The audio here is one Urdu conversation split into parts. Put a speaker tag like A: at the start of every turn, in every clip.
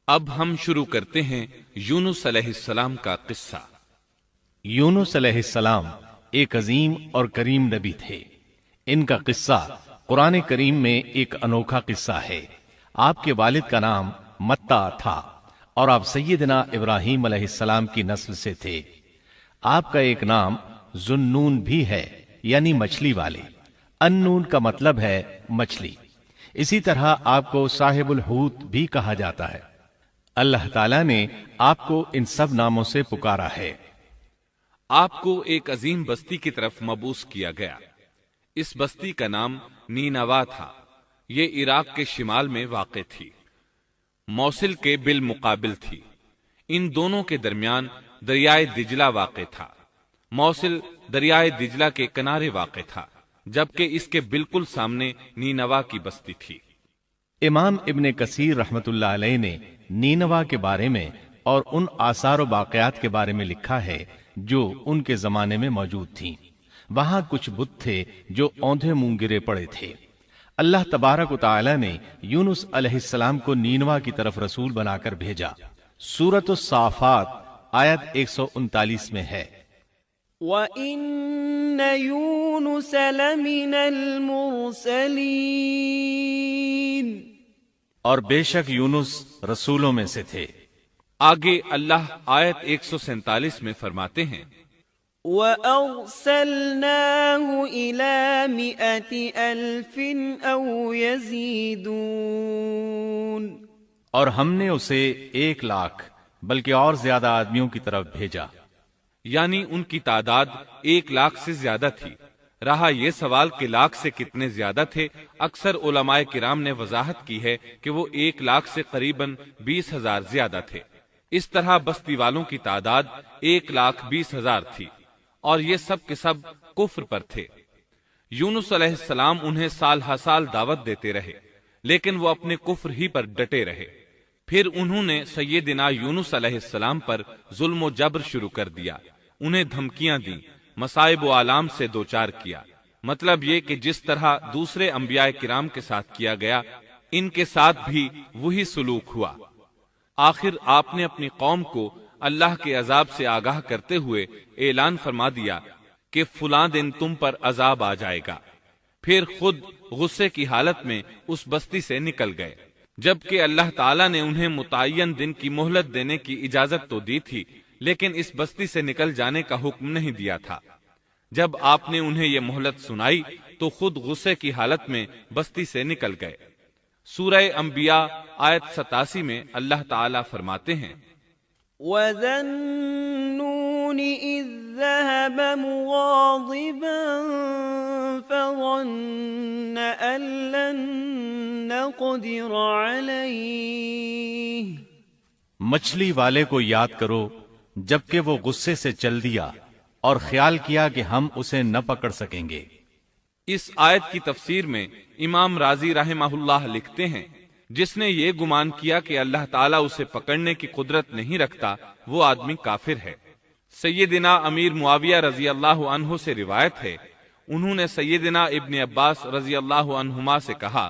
A: اب ہم شروع کرتے ہیں یونس علیہ السلام کا قصہ۔
B: یونس علیہ السلام ایک عظیم اور کریم نبی تھے۔ ان کا قصہ قرآن کریم میں ایک انوکھا قصہ ہے۔ آپ کے والد کا نام متا تھا اور آپ سیدنا ابراہیم علیہ السلام کی نسل سے تھے۔ آپ کا ایک نام ذوالنون بھی ہے، یعنی مچھلی والے۔ النون کا مطلب ہے مچھلی۔ اسی طرح آپ کو صاحب الحوت بھی کہا جاتا ہے۔ اللہ تعالیٰ نے آپ کو ان سب ناموں سے پکارا ہے۔
A: آپ کو ایک عظیم بستی کی طرف مبعوث کیا گیا۔ اس بستی کا نام نینوا تھا۔ یہ عراق کے شمال میں واقع تھی، موصل کے بالمقابل تھی۔ ان دونوں کے درمیان دریائے دجلہ واقع تھا۔ موصل دریائے دجلہ کے کنارے واقع تھا، جبکہ اس کے بالکل سامنے نینوا کی بستی تھی۔
B: امام ابن کثیر رحمت اللہ علیہ نے نینوا کے بارے میں اور ان آثار و باقیات کے بارے میں لکھا ہے جو ان کے زمانے میں موجود تھیں۔ وہاں کچھ بت تھے جو اوندھے منہ گرے پڑے تھے۔ اللہ تبارک و تعالی نے یونس علیہ السلام کو نینوا کی طرف رسول بنا کر بھیجا۔ سورۃ الصافات آیت 139 میں ہے،
C: وَإِنَّ يُونُسَ لَمِنَ الْمُرْسَلِينَ،
B: اور بے شک یونس رسولوں میں سے تھے۔
A: آگے اللہ آیت 147 میں فرماتے ہیں،
C: وَأَرْسَلْنَاهُ إِلَى 100,000 أَوْ يَزِيدُونَ،
B: اور ہم نے اسے 100,000 بلکہ اور زیادہ آدمیوں کی طرف بھیجا۔
A: یعنی ان کی تعداد 100,000 سے زیادہ تھی۔ رہا یہ سوال کہ لاکھ سے کتنے زیادہ تھے، اکثر علماء کرام نے وضاحت کی ہے کہ وہ 100,000 سے قریباً 20,000 زیادہ تھے۔ اس طرح بستی والوں کی تعداد 1,20,000 تھی، اور یہ سب کے سب کفر پر تھے۔ یونس علیہ السلام انہیں سال ہر سال دعوت دیتے رہے، لیکن وہ اپنے کفر ہی پر ڈٹے رہے۔ پھر انہوں نے سیدنا یونس علیہ السلام پر ظلم و جبر شروع کر دیا، انہیں دھمکیاں دیں، مصائب و آلام سے دوچار کیا۔ مطلب یہ کہ جس طرح دوسرے انبیاء کرام کے ساتھ کیا گیا، ان کے ساتھ بھی وہی سلوک ہوا۔ آخر آپ نے اپنی قوم کو اللہ کے عذاب سے آگاہ کرتے ہوئے اعلان فرما دیا کہ فلاں دن تم پر عذاب آ جائے گا۔ پھر خود غصے کی حالت میں اس بستی سے نکل گئے، جبکہ اللہ تعالیٰ نے انہیں متعین دن کی مہلت دینے کی اجازت تو دی تھی، لیکن اس بستی سے نکل جانے کا حکم نہیں دیا تھا۔ جب آپ نے انہیں یہ مہلت سنائی تو خود غصے کی حالت میں بستی سے نکل گئے۔ سورہ انبیاء آیت 87 میں اللہ تعالیٰ فرماتے ہیں،
C: وَذَا النُّونِ إِذ ذَّهَبَ مُغَاضِبًا فَظَنَّ أَن لَّن نَّقْدِرَ عَلَيْهِ،
B: مچھلی والے کو یاد کرو جبکہ وہ غصے سے چل دیا اور خیال کیا کہ ہم اسے نہ پکڑ سکیں گے۔
A: اس آیت کی تفسیر میں امام رازی رحمہ اللہ لکھتے ہیں، جس نے یہ گمان کیا کہ اللہ تعالیٰ اسے پکڑنے کی قدرت نہیں رکھتا، وہ آدمی کافر ہے۔ سیدنا امیر معاویہ رضی اللہ عنہ سے روایت ہے، انہوں نے سیدنا ابن عباس رضی اللہ عنہما سے کہا،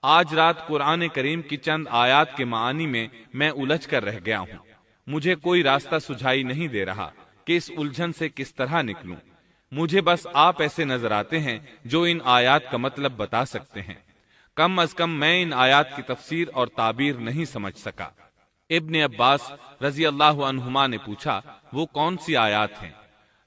A: آج رات قرآن کریم کی چند آیات کے معانی میں میں الجھ کر رہ گیا ہوں، مجھے کوئی راستہ سجھائی نہیں دے رہا کہ اس الجھن سے کس طرح نکلوں۔ مجھے بس آپ ایسے نظر آتے ہیں جو ان آیات کا مطلب بتا سکتے ہیں، کم از کم میں ان آیات کی تفسیر اور تعبیر نہیں سمجھ سکا۔ ابن عباس رضی اللہ عنہما نے پوچھا، وہ کون سی آیات ہیں؟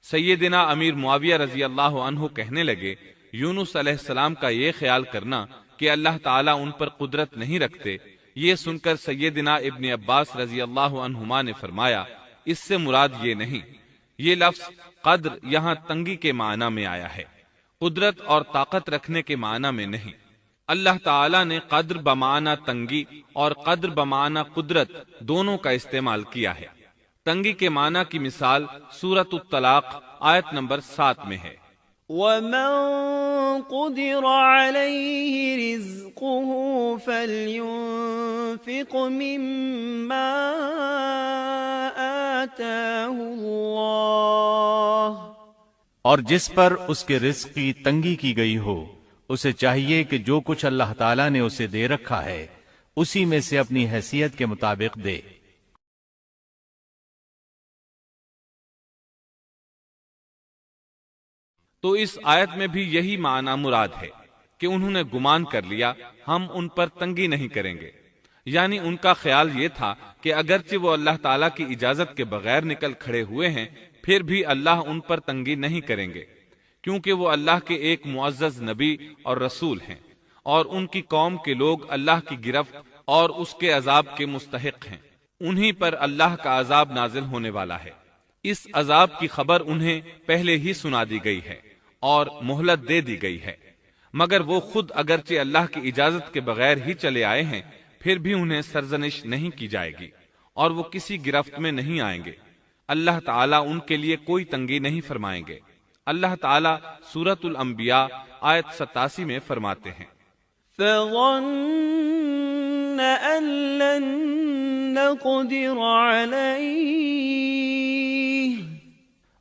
A: سیدنا امیر معاویہ رضی اللہ عنہ کہنے لگے، یونس علیہ السلام کا یہ خیال کرنا کہ اللہ تعالیٰ ان پر قدرت نہیں رکھتے۔ یہ سن کر سیدنا ابن عباس رضی اللہ عنہما نے فرمایا، اس سے مراد یہ نہیں، یہ لفظ قدر یہاں تنگی کے معنی میں آیا ہے، قدرت اور طاقت رکھنے کے معنی میں نہیں۔ اللہ تعالیٰ نے قدر بمعنی تنگی اور قدر بمعنی قدرت دونوں کا استعمال کیا ہے۔ تنگی کے معنی کی مثال سورۃ الطلاق آیت نمبر 7 میں ہے،
C: وَمَن قُدِرَ عَلَيْهِ رِزْقُهُ فَلْيُنفِقْ مِمَّا آتَاهُ اللَّهُ،
B: اور جس پر اس کے رزق کی تنگی کی گئی ہو، اسے چاہیے کہ جو کچھ اللہ تعالیٰ نے اسے دے رکھا ہے اسی میں سے اپنی حیثیت کے مطابق دے۔
A: تو اس آیت میں بھی یہی معنی مراد ہے کہ انہوں نے گمان کر لیا ہم ان پر تنگی نہیں کریں گے، یعنی ان کا خیال یہ تھا کہ اگرچہ وہ اللہ تعالیٰ کی اجازت کے بغیر نکل کھڑے ہوئے ہیں پھر بھی اللہ ان پر تنگی نہیں کریں گے، کیونکہ وہ اللہ کے ایک معزز نبی اور رسول ہیں، اور ان کی قوم کے لوگ اللہ کی گرفت اور اس کے عذاب کے مستحق ہیں۔ انہی پر اللہ کا عذاب نازل ہونے والا ہے۔ اس عذاب کی خبر انہیں پہلے ہی سنا دی گئی ہے اور مہلت دے دی گئی ہے، مگر وہ خود اگرچہ اللہ کی اجازت کے بغیر ہی چلے آئے ہیں پھر بھی انہیں سرزنش نہیں کی جائے گی اور وہ کسی گرفت میں نہیں آئیں گے۔ اللہ تعالیٰ ان کے لیے کوئی تنگی نہیں فرمائیں گے۔ اللہ تعالیٰ سورۃ الانبیاء آیت 87 میں فرماتے ہیں،
C: فظن أن لن نقدر عليه،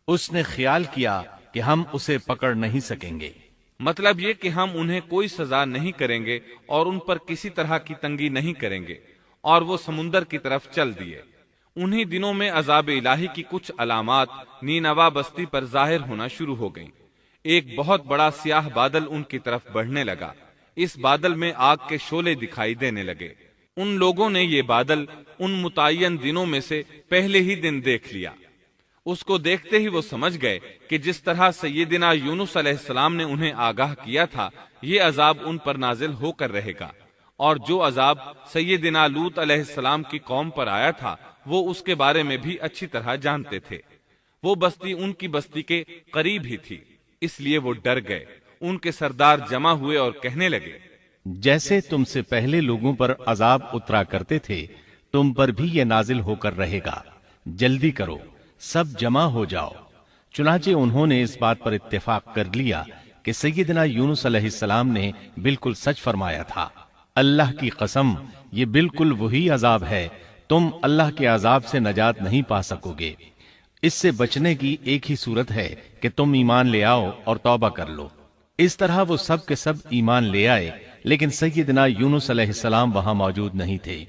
B: اس نے خیال کیا کہ ہم اسے پکڑ نہیں سکیں گے۔
A: مطلب یہ کہ ہم انہیں کوئی سزا نہیں کریں گے اور ان پر کسی طرح کی تنگی نہیں کریں گے، اور وہ سمندر کی طرف چل دیے۔ انہی دنوں میں عذاب الہی کی کچھ علامات نینوا بستی پر ظاہر ہونا شروع ہو گئیں۔ ایک بہت بڑا سیاہ بادل ان کی طرف بڑھنے لگا، اس بادل میں آگ کے شعلے دکھائی دینے لگے۔ ان لوگوں نے یہ بادل ان متعین دنوں میں سے پہلے ہی دن دیکھ لیا۔ اس کو دیکھتے ہی وہ سمجھ گئے کہ جس طرح سیدنا یونس علیہ السلام نے انہیں آگاہ کیا تھا یہ عذاب ان پر نازل ہو کر رہے گا، اور جو عذاب سیدنا لوط علیہ السلام کی قوم پر آیا تھا وہ اس کے بارے میں بھی اچھی طرح جانتے تھے۔ وہ بستی ان کی بستی کے قریب ہی تھی، اس لیے وہ ڈر گئے۔ ان کے سردار جمع ہوئے اور کہنے لگے،
B: جیسے تم سے پہلے لوگوں پر عذاب اترا کرتے تھے تم پر بھی یہ نازل ہو کر رہے گا، جلدی کرو، سب جمع ہو جاؤ۔ چنانچہ انہوں نے اس بات پر اتفاق کر لیا کہ سیدنا یونس علیہ السلام نے بالکل سچ فرمایا تھا۔ اللہ کی قسم، یہ بالکل وہی عذاب ہے، تم اللہ کے عذاب سے نجات نہیں پا سکو گے۔ اس سے بچنے کی ایک ہی صورت ہے کہ تم ایمان لے آؤ اور توبہ کر لو۔ اس طرح وہ سب کے سب ایمان لے آئے، لیکن سیدنا یونس علیہ السلام وہاں موجود نہیں تھے۔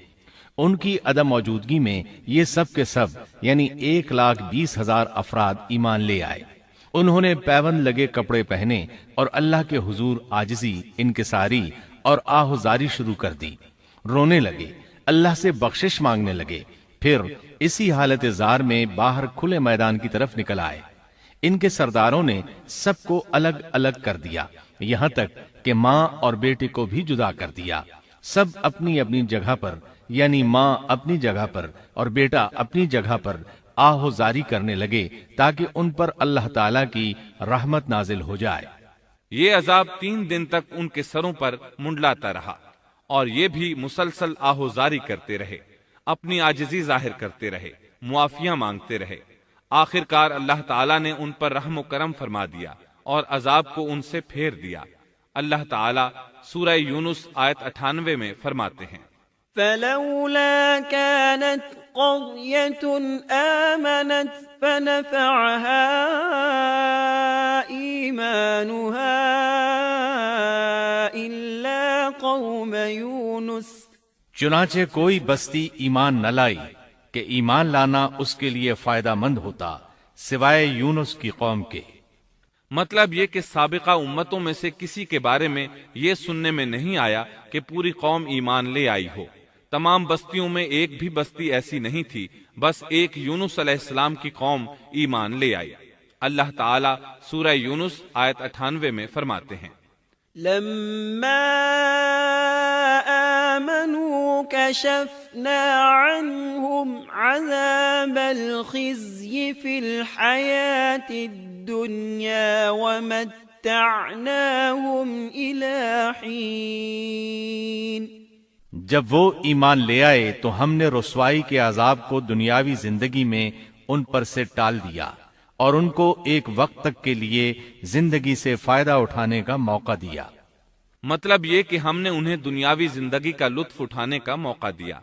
B: ان کی عدم موجودگی میں یہ سب کے سب یعنی 1,20,000 افراد ایمان لے آئے۔ انہوں نے پیوند لگے کپڑے پہنے اور اللہ کے حضور عاجزی، انکساری اور آہوزاری شروع کر دی، رونے لگے، اللہ سے بخشش مانگنے لگے، پھر اسی حالت زار میں باہر کھلے میدان کی طرف نکل آئے۔ ان کے سرداروں نے سب کو الگ الگ کر دیا، یہاں تک کہ ماں اور بیٹے کو بھی جدا کر دیا۔ سب اپنی اپنی جگہ پر، یعنی ماں اپنی جگہ پر اور بیٹا اپنی جگہ پر آہوزاری کرنے لگے تاکہ ان پر اللہ تعالی کی رحمت نازل ہو جائے۔
A: یہ عذاب 3 دن تک ان کے سروں پر منڈلاتا رہا، اور یہ بھی مسلسل آہوزاری کرتے رہے، اپنی عاجزی ظاہر کرتے رہے، معافیاں مانگتے رہے۔ آخر کار اللہ تعالیٰ نے ان پر رحم و کرم فرما دیا اور عذاب کو ان سے پھیر دیا۔ اللہ تعالیٰ سورہ یونس آیت 98 میں فرماتے ہیں،
C: فلولا كانت قرية آمنت فنفعها إيمانها إلا قوم يونس،
B: چنانچہ کوئی بستی ایمان نہ لائی کہ ایمان لانا اس کے لیے فائدہ مند ہوتا سوائے یونس کی قوم کے۔
A: مطلب یہ کہ سابقہ امتوں میں سے کسی کے بارے میں یہ سننے میں نہیں آیا کہ پوری قوم ایمان لے آئی ہو۔ تمام بستیوں میں ایک بھی بستی ایسی نہیں تھی، بس ایک یونس علیہ السلام کی قوم ایمان لے آئی۔ اللہ تعالیٰ سورہ یونس آیت 98 میں فرماتے ہیں،
C: لما آمنوا كشفنا عنهم عذاب الخزي في الحياة الدنيا ومتعناهم إلى حين۔
B: جب وہ ایمان لے آئے تو ہم نے رسوائی کے عذاب کو دنیاوی زندگی میں ان پر سے ٹال دیا اور ان کو ایک وقت تک کے لیے زندگی سے فائدہ اٹھانے کا موقع دیا۔
A: مطلب یہ کہ ہم نے انہیں دنیاوی زندگی کا لطف اٹھانے کا موقع دیا۔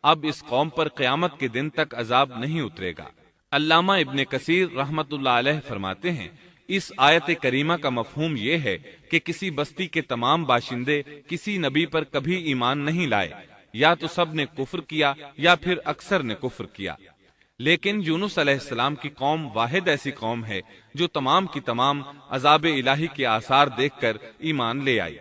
A: اب اس قوم پر قیامت کے دن تک عذاب نہیں اترے گا۔ علامہ ابن کثیر رحمت اللہ علیہ فرماتے ہیں، اس آیت کریمہ کا مفہوم یہ ہے کہ کسی بستی کے تمام باشندے کسی نبی پر کبھی ایمان نہیں لائے یا تو سب نے کفر کیا یا پھر اکثر نے کفر کیا۔ لیکن یونس علیہ السلام کی قوم واحد ایسی قوم ہے جو تمام کی تمام عذاب الہی کے آثار دیکھ کر ایمان لے آئی۔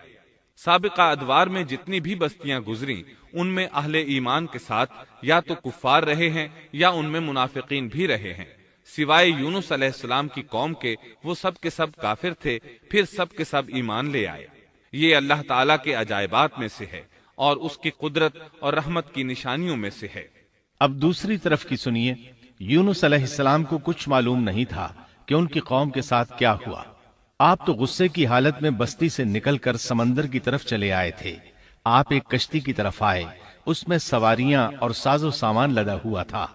A: سابقہ ادوار میں جتنی بھی بستیاں گزری ان میں اہل ایمان کے ساتھ یا تو کفار رہے ہیں یا ان میں منافقین بھی رہے ہیں، سوائے یونس علیہ السلام کی قوم کے وہ سب کے سب کافر تھے، پھر سب کے سب ایمان لے آئے۔ یہ اللہ تعالیٰ کے عجائبات میں سے ہے اور اس کی قدرت اور رحمت کی نشانیوں میں سے ہے۔
B: اب دوسری طرف کی سنیے، یونس علیہ السلام کو کچھ معلوم نہیں تھا کہ ان کی قوم کے ساتھ کیا ہوا۔ آپ تو غصے کی حالت میں بستی سے نکل کر سمندر کی طرف چلے آئے تھے۔ آپ ایک کشتی کی طرف آئے، اس میں سواریاں اور ساز و سامان لدا ہوا تھا۔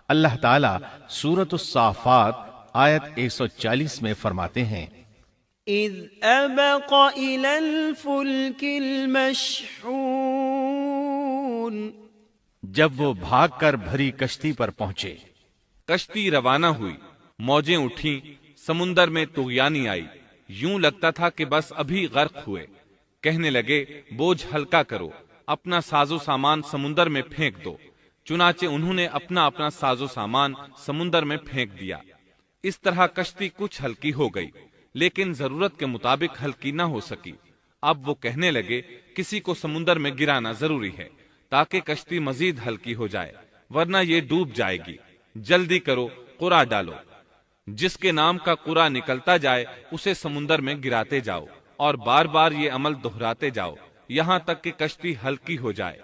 B: اللہ تعالیٰ سورۃ الصافات آیت 140 میں فرماتے ہیں،
C: اذ ابق الى الفلك المشحون،
B: جب وہ بھاگ کر بھری کشتی پر پہنچے۔
A: کشتی روانہ ہوئی، موجیں اٹھیں، سمندر میں طغیانی آئی، یوں لگتا تھا کہ بس ابھی غرق ہوئے۔ کہنے لگے بوجھ ہلکا کرو، اپنا ساز و سامان سمندر میں پھینک دو۔ چنانچہ انہوں نے اپنا اپنا ساز و سامان سمندر میں پھینک دیا۔ اس طرح کشتی کچھ ہلکی ہو گئی، لیکن ضرورت کے مطابق ہلکی نہ ہو سکی۔ اب وہ کہنے لگے کسی کو سمندر میں گرانا ضروری ہے تاکہ کشتی مزید ہلکی ہو جائے، ورنہ یہ ڈوب جائے گی۔ جلدی کرو، قرع ڈالو۔ جس کے نام کا قرع نکلتا جائے اسے سمندر میں گراتے جاؤ اور بار بار یہ عمل دہراتے جاؤ یہاں تک کہ کشتی ہلکی ہو جائے۔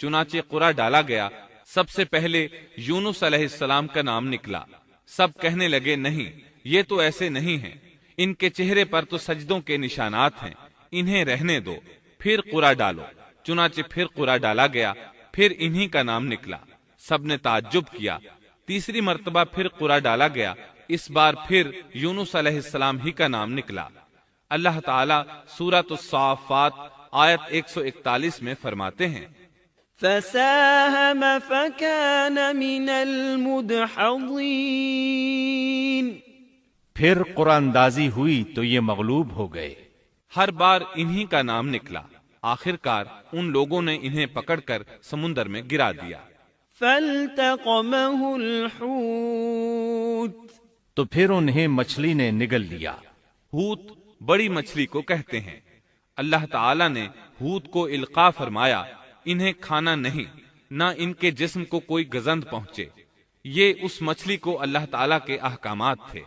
A: چنانچہ قرع ڈالا گیا۔ سب سے پہلے یونس علیہ السلام کا نام نکلا۔ سب کہنے لگے نہیں، یہ تو ایسے نہیں ہیں، ان کے چہرے پر تو سجدوں کے نشانات ہیں، انہیں رہنے دو، پھر قرع ڈالو۔ چنانچہ پھر قرع ڈالا گیا، پھر انہی کا نام نکلا۔ سب نے تعجب کیا۔ تیسری مرتبہ پھر قرع ڈالا گیا، اس بار پھر یونس علیہ السلام ہی کا نام نکلا۔ اللہ تعالیٰ سورۃ الصافات آیت 141 میں فرماتے ہیں،
C: فساهم فكان من المدحضين،
B: پھر قرآن اندازی ہوئی تو یہ مغلوب ہو گئے۔
A: ہر بار انہی کا نام نکلا۔ آخر کار ان لوگوں نے انہیں پکڑ کر سمندر میں گرا دیا۔
C: فالتقمه الحوت،
B: تو پھر انہیں مچھلی نے نگل لیا۔
A: حوت بڑی مچھلی کو کہتے ہیں۔ اللہ تعالیٰ نے حوت کو القاء فرمایا، انہیں کھانا نہیں، نہ ان کے جسم کو کوئی گزند پہنچے۔ یہ اس مچھلی کو اللہ تعالیٰ کے احکامات تھے۔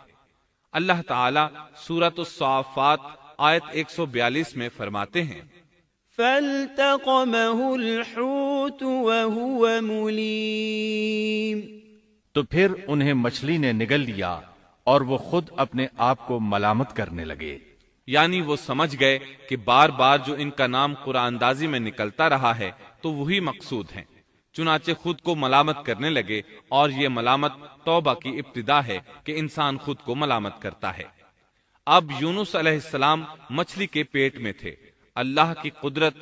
A: اللہ تعالیٰ سورۃ الصافات آیت 142 میں فرماتے ہیں،
C: فالتقمه الحوت وهو مليم،
B: تو پھر انہیں مچھلی نے نگل لیا اور وہ خود اپنے آپ کو ملامت کرنے لگے۔
A: یعنی وہ سمجھ گئے کہ بار بار جو ان کا نام قرآن اندازی میں نکلتا رہا ہے تو وہی مقصود ہیں، چنانچہ خود کو ملامت کرنے لگے، اور یہ ملامت توبہ کی ابتدا ہے کہ انسان خود کو ملامت کرتا ہے۔ اب یونس علیہ السلام مچھلی کے پیٹ میں تھے۔ اللہ کی قدرت،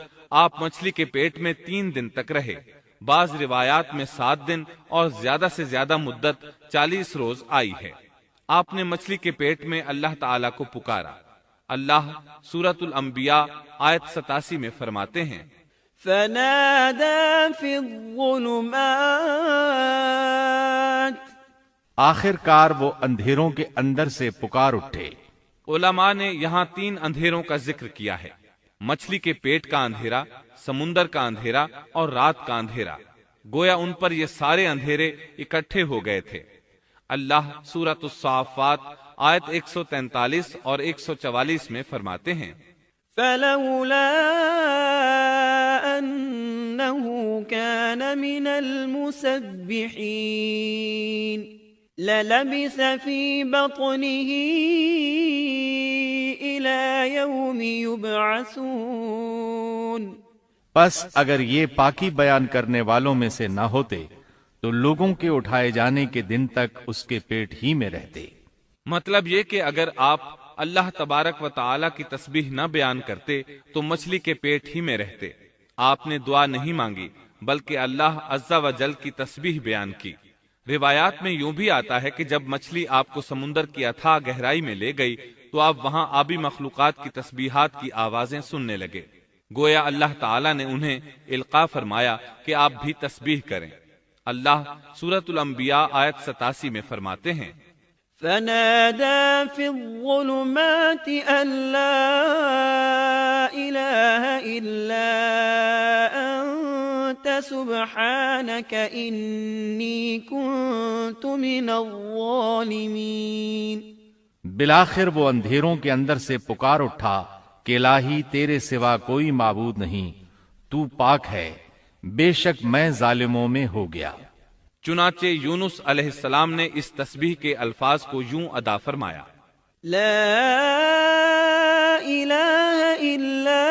A: آپ مچھلی کے پیٹ میں 3 دن تک رہے، بعض روایات میں 7 دن اور زیادہ سے زیادہ مدت 40 روز آئی ہے۔ آپ نے مچھلی کے پیٹ میں اللہ تعالیٰ کو پکارا۔ اللہ سورۃ الانبیاء آیت 87 میں فرماتے ہیں،
C: فنادى في الظلمات،
B: آخر کار وہ اندھیروں کے اندر سے پکار اٹھے۔
A: علماء نے یہاں 3 اندھیروں کا ذکر کیا ہے، مچھلی کے پیٹ کا اندھیرا، سمندر کا اندھیرا اور رات کا اندھیرا۔ گویا ان پر یہ سارے اندھیرے اکٹھے ہو گئے تھے۔ اللہ سورۃ الصافات آیت 143 اور 144 میں فرماتے ہیں،
C: فلولا أنه كان من المسبحين للبث في بطنه إلى يوم يبعثون،
B: پس اگر یہ پاکی بیان کرنے والوں میں سے نہ ہوتے تو لوگوں کے اٹھائے جانے کے دن تک اس کے پیٹ ہی میں رہتے۔
A: مطلب یہ کہ اگر آپ اللہ تبارک و تعالی کی تسبیح نہ بیان کرتے تو مچھلی کے پیٹ ہی میں رہتے۔ آپ نے دعا نہیں مانگی بلکہ اللہ عز و جل کی تسبیح بیان کی۔ روایات میں یوں بھی آتا ہے کہ جب مچھلی آپ کو سمندر کی اتھاہ گہرائی میں لے گئی تو آپ وہاں آبی مخلوقات کی تسبیحات کی آوازیں سننے لگے۔ گویا اللہ تعالیٰ نے انہیں القاء فرمایا کہ آپ بھی تسبیح کریں۔ اللہ سورۃ الانبیاء آیت 87 میں فرماتے ہیں،
C: فنادى في الظلمات أن لا إله إلا أنت سبحانك إني كنت من الظالمين۔
B: بالآخر وہ اندھیروں کے اندر سے پکار اٹھا کہ الہی تیرے سوا کوئی معبود نہیں، تو پاک ہے، بے شک میں ظالموں میں ہو گیا۔
A: چنانچہ یونس علیہ السلام نے اس تسبیح کے الفاظ کو یوں ادا فرمایا،
C: لا إله إلا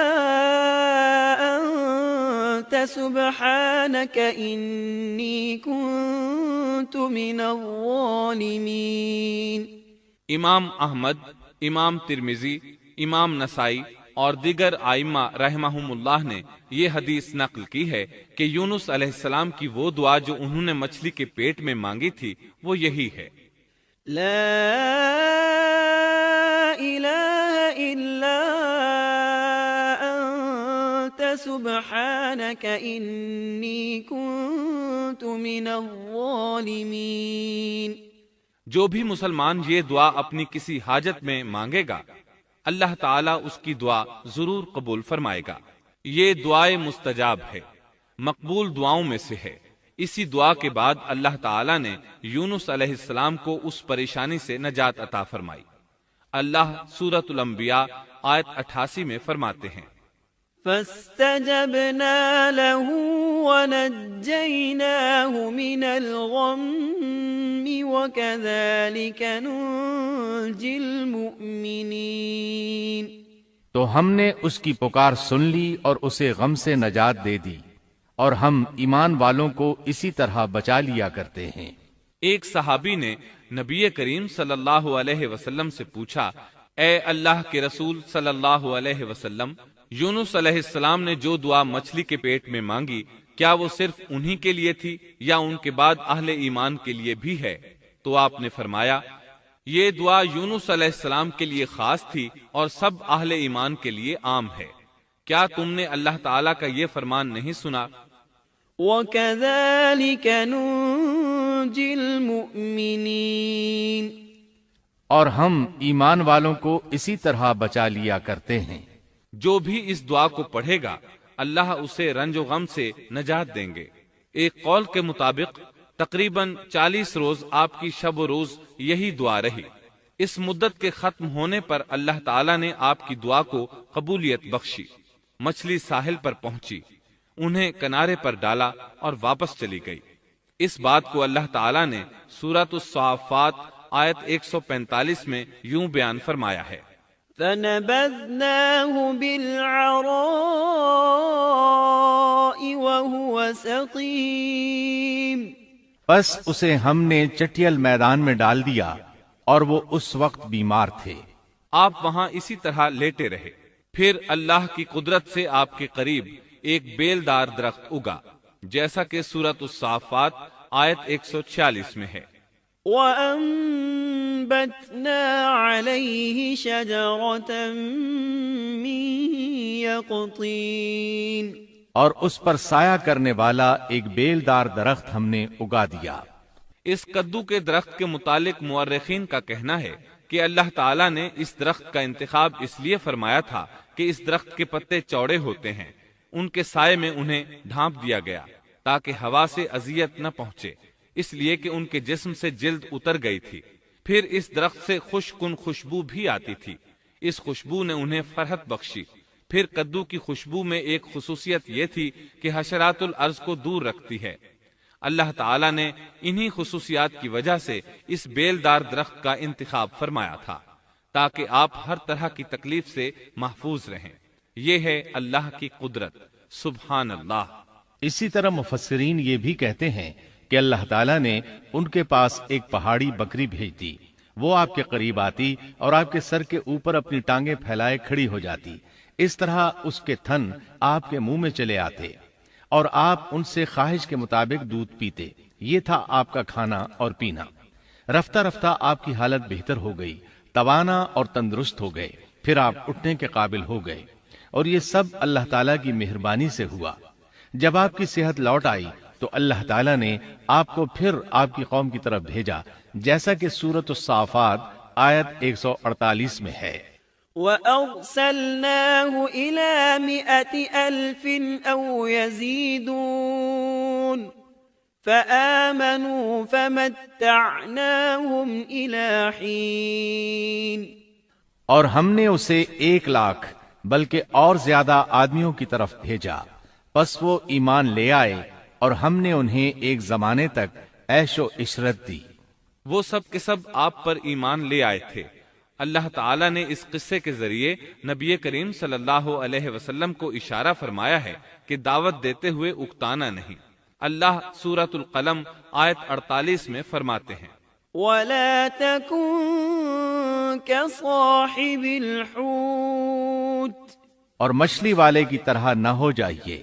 C: أنت سبحانك إني كنت من الظالمين۔
A: امام احمد، امام ترمذی، امام نسائی اور دیگر ائمہ رحمہم اللہ نے یہ حدیث نقل کی ہے کہ یونس علیہ السلام کی وہ دعا جو انہوں نے مچھلی کے پیٹ میں مانگی تھی وہ یہی ہے،
C: لا إله إلا أنت سبحانك إني كنت من الظالمين۔
A: جو بھی مسلمان یہ دعا اپنی کسی حاجت میں مانگے گا اللہ تعالیٰ اس کی دعا ضرور قبول فرمائے گا۔ یہ دعائے مستجاب ہے، مقبول دعاؤں میں سے ہے۔ اسی دعا کے بعد اللہ تعالیٰ نے یونس علیہ السلام کو اس پریشانی سے نجات عطا فرمائی۔ اللہ سورۃ الانبیاء آیت 88 میں فرماتے ہیں،
C: فاستجبنا له ونجيناه من الغم وكذلك ننجي المؤمنين۔
B: تو ہم نے اس کی پکار سن لی اور اسے غم سے نجات دے دی، اور ہم ایمان والوں کو اسی طرح بچا لیا کرتے ہیں۔
A: ایک صحابی نے نبی کریم صلی اللہ علیہ وسلم سے پوچھا، اے اللہ کے رسول صلی اللہ علیہ وسلم، یونس علیہ السلام نے جو دعا مچھلی کے پیٹ میں مانگی کیا وہ صرف انہی کے لیے تھی یا ان کے بعد اہل ایمان کے لیے بھی ہے؟ تو آپ نے فرمایا، یہ دعا یونس علیہ السلام کے لیے خاص تھی اور سب اہل ایمان کے لیے عام ہے۔ کیا تم نے اللہ تعالیٰ کا یہ فرمان نہیں سنا؟
C: وَكَذَلِكَ نُنْجِي الْمُؤْمِنِينَ۔
B: اور ہم ایمان والوں کو اسی طرح بچا لیا کرتے ہیں۔
A: جو بھی اس دعا کو پڑھے گا اللہ اسے رنج و غم سے نجات دیں گے۔ ایک قول کے مطابق تقریباً 40 روز آپ کی شب و روز یہی دعا رہی۔ اس مدت کے ختم ہونے پر اللہ تعالیٰ نے آپ کی دعا کو قبولیت بخشی۔ مچھلی ساحل پر پہنچی، انہیں کنارے پر ڈالا اور واپس چلی گئی۔ اس بات کو اللہ تعالیٰ نے سورۃ الصافات آیت 145 میں یوں بیان فرمایا ہے،
C: فَنَبَذْنَاهُ بِالْعَرَاءِ وَهُوَ سَقِيمٌ۔
B: پس اسے ہم نے چٹیل میدان میں ڈال دیا اور وہ اس وقت بیمار تھے۔
A: آپ وہاں اسی طرح لیٹے رہے۔ پھر اللہ کی قدرت سے آپ کے قریب ایک بیلدار درخت اگا، جیسا کہ سورۃ الصافات آیت 146 میں ہے،
C: وَأَنبَتْنَا عَلَيْهِ شَجَرَةً مِّن يَقْطِينٍ۔
B: اور اس پر سایہ کرنے والا ایک بیلدار درخت ہم نے اگا دیا۔
A: اس کدو کے درخت کے متعلق مورخین کا کہنا ہے کہ اللہ تعالیٰ نے اس درخت کا انتخاب اس لیے فرمایا تھا کہ اس درخت کے پتے چوڑے ہوتے ہیں، ان کے سائے میں انہیں ڈھانپ دیا گیا تاکہ ہوا سے اذیت نہ پہنچے، اس لیے کہ ان کے جسم سے جلد اتر گئی تھی۔ پھر اس درخت سے خوشکن خوشبو بھی آتی تھی، اس خوشبو نے انہیں فرحت بخشی۔ پھر کدو کی خوشبو میں ایک خصوصیت یہ تھی کہ حشرات الارض کو دور رکھتی ہے۔ اللہ تعالیٰ نے انہی خصوصیات کی وجہ سے اس بیلدار درخت کا انتخاب فرمایا تھا تاکہ آپ ہر طرح کی تکلیف سے محفوظ رہیں۔ یہ ہے اللہ کی قدرت، سبحان اللہ۔
B: اسی طرح مفسرین یہ بھی کہتے ہیں کہ اللہ تعالیٰ نے ان کے پاس ایک پہاڑی بکری بھیج دی، وہ آپ کے قریب آتی اور آپ کے سر کے اوپر اپنی ٹانگیں پھیلائے کھڑی ہو جاتی۔ اس طرح اس کے تھن آپ کے منہ میں چلے آتے اور آپ ان سے خواہش کے مطابق دودھ پیتے۔ یہ تھا آپ کا کھانا اور پینا۔ رفتہ رفتہ آپ کی حالت بہتر ہو گئی، توانا اور تندرست ہو گئے، پھر آپ اٹھنے کے قابل ہو گئے۔ اور یہ سب اللہ تعالیٰ کی مہربانی سے ہوا۔ جب آپ کی صحت لوٹ آئی تو اللہ تعالیٰ نے آپ کو پھر آپ کی قوم کی طرف بھیجا، جیسا کہ سورۃ الصافات آیت 148 میں ہے۔
C: وَأَرْسَلْنَاهُ إِلَى 100,000 أَوْ يَزِيدُونَ فَآمَنُوا فَمَتَّعْنَاهُمْ إِلَى حِينٍ۔
B: اور ہم نے اسے 100,000 بلکہ اور زیادہ آدمیوں کی طرف بھیجا، پس وہ ایمان لے آئے اور ہم نے انہیں ایک زمانے تک عیش و عشرت دی۔
A: وہ سب کے سب آپ پر ایمان لے آئے تھے۔ اللہ تعالیٰ نے اس قصے کے ذریعے نبی کریم صلی اللہ علیہ وسلم کو اشارہ فرمایا ہے کہ دعوت دیتے ہوئے اکتانا نہیں۔ اللہ سورۃ القلم آیت 48 میں فرماتے ہیں،
C: وَلَا تَكُن كَصَاحِبِ الْحُوتِ،
B: اور مچھلی والے کی طرح نہ ہو جائیے۔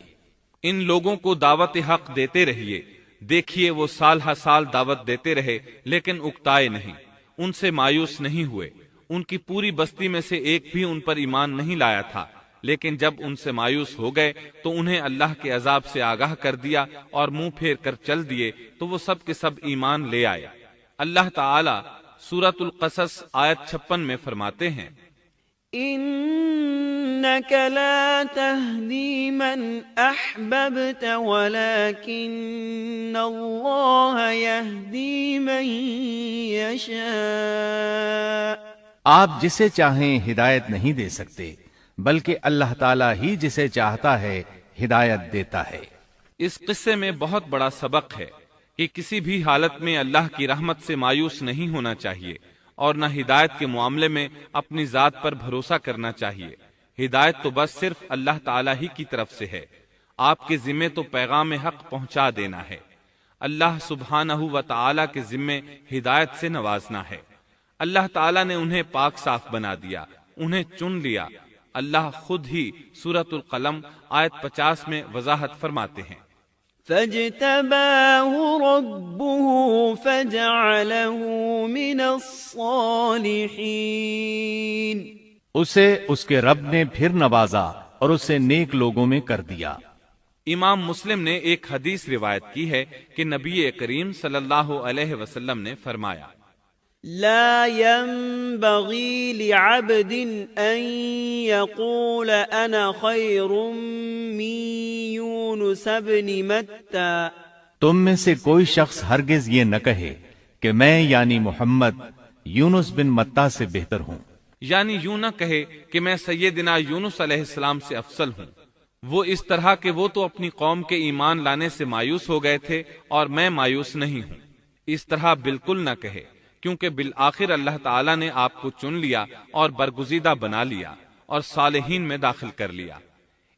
A: ان لوگوں کو دعوت حق دیتے رہیے۔ دیکھیے وہ سال ہر سال دعوت دیتے رہے لیکن اکتائے نہیں، ان سے مایوس نہیں ہوئے۔ ان کی پوری بستی میں سے ایک بھی ان پر ایمان نہیں لایا تھا، لیکن جب ان سے مایوس ہو گئے تو انہیں اللہ کے عذاب سے آگاہ کر دیا اور منہ پھیر کر چل دیے تو وہ سب کے سب ایمان لے آئے۔ اللہ تعالی سورۃ القصص آیت 56 میں فرماتے ہیں،
C: إنك لا تهدي من أحببت ولكن الله يهدي من يشاء۔
B: آپ جسے چاہیں ہدایت نہیں دے سکتے، بلکہ اللہ تعالیٰ ہی جسے چاہتا ہے ہدایت دیتا ہے۔
A: اس قصے میں بہت بڑا سبق ہے کہ کسی بھی حالت میں اللہ کی رحمت سے مایوس نہیں ہونا چاہیے اور نہ ہدایت کے معاملے میں اپنی ذات پر بھروسہ کرنا چاہیے۔ ہدایت تو بس صرف اللہ تعالیٰ ہی کی طرف سے ہے۔ آپ کے ذمے تو پیغام حق پہنچا دینا ہے۔ اللہ سبحانہ و تعالیٰ کے ذمے ہدایت سے نوازنا ہے۔ اللہ تعالیٰ نے انہیں پاک صاف بنا دیا، انہیں چن لیا۔ اللہ خود ہی سورۃ القلم آیت 50 میں وضاحت فرماتے ہیں،
C: فاجتباه ربه فجعله من الصالحين۔
B: اسے اس کے رب نے پھر نوازا اور اسے نیک لوگوں میں کر دیا۔
A: امام مسلم نے ایک حدیث روایت کی ہے کہ نبی کریم صلی اللہ علیہ وسلم نے فرمایا،
C: لا ينبغي لعبد أن يقول أنا خير من يونس بن متى۔
B: تم میں سے کوئی شخص ہرگز یہ نہ کہے کہ میں یعنی محمد یونس بن متا سے بہتر ہوں،
A: یعنی یوں نہ کہے کہ میں سیدنا یونس علیہ السلام سے افضل ہوں۔ وہ اس طرح کہ وہ تو اپنی قوم کے ایمان لانے سے مایوس ہو گئے تھے اور میں مایوس نہیں ہوں۔ اس طرح بالکل نہ کہے، کیونکہ بالآخر اللہ تعالیٰ نے آپ کو چن لیا اور برگزیدہ بنا لیا اور صالحین میں داخل کر لیا۔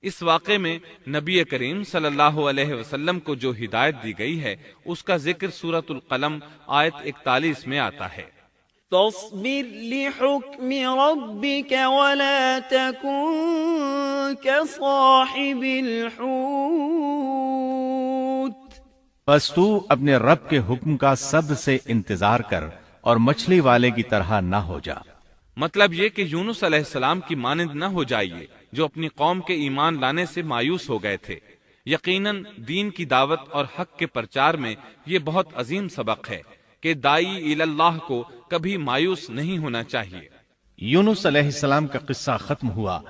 A: اس واقعے میں نبی کریم صلی اللہ علیہ وسلم کو جو ہدایت دی گئی ہے اس کا ذکر سورۃ القلم آیت 41 میں آتا ہے،
C: فاصبر لحكم ربك ولا تكن كصاحب الحوت۔
B: پس تو اپنے رب کے حکم کا صبر سے انتظار کر اور مچھلی والے کی طرح نہ ہو جا۔
A: مطلب یہ کہ یونس علیہ السلام کی مانند نہ ہو جائیے جو اپنی قوم کے ایمان لانے سے مایوس ہو گئے تھے۔ یقیناً دین کی دعوت اور حق کے پرچار میں یہ بہت عظیم سبق ہے کہ دائی اللہ کو کبھی مایوس نہیں ہونا چاہیے۔
B: یونس علیہ السلام کا قصہ ختم ہوا